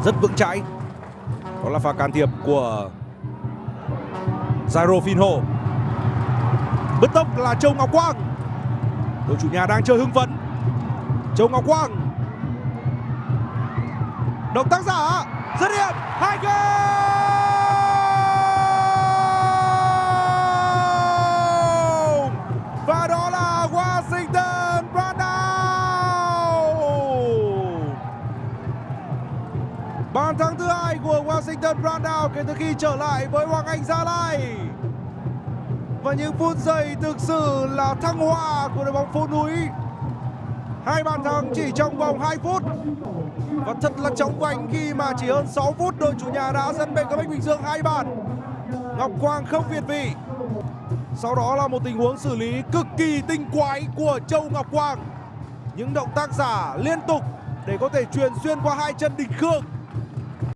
rất vững chãi. Đó là pha can thiệp của Jairo Finho. Bứt tốc là Châu Ngọc Quang. Đội chủ nhà đang chơi hưng phấn. Châu Ngọc Quang, động tác giả dứt điểm HAGL. Và đó là Washington Brandao. Bàn thắng thứ hai của Washington Brandao kể từ khi trở lại với Hoàng Anh Gia Lai. Và những phút giây thực sự là thăng hoa của đội bóng phố núi. 2 bàn thắng chỉ trong vòng 2 phút. Và thật là chóng vánh khi mà chỉ hơn 6 phút đội chủ nhà đã dẫn BKMX Bình Dương 2 bàn. Ngọc Quang không việt vị. Sau đó là một tình huống xử lý cực kỳ tinh quái của Châu Ngọc Quang. Những động tác giả liên tục để có thể truyền xuyên qua hai chân đỉnh Khương.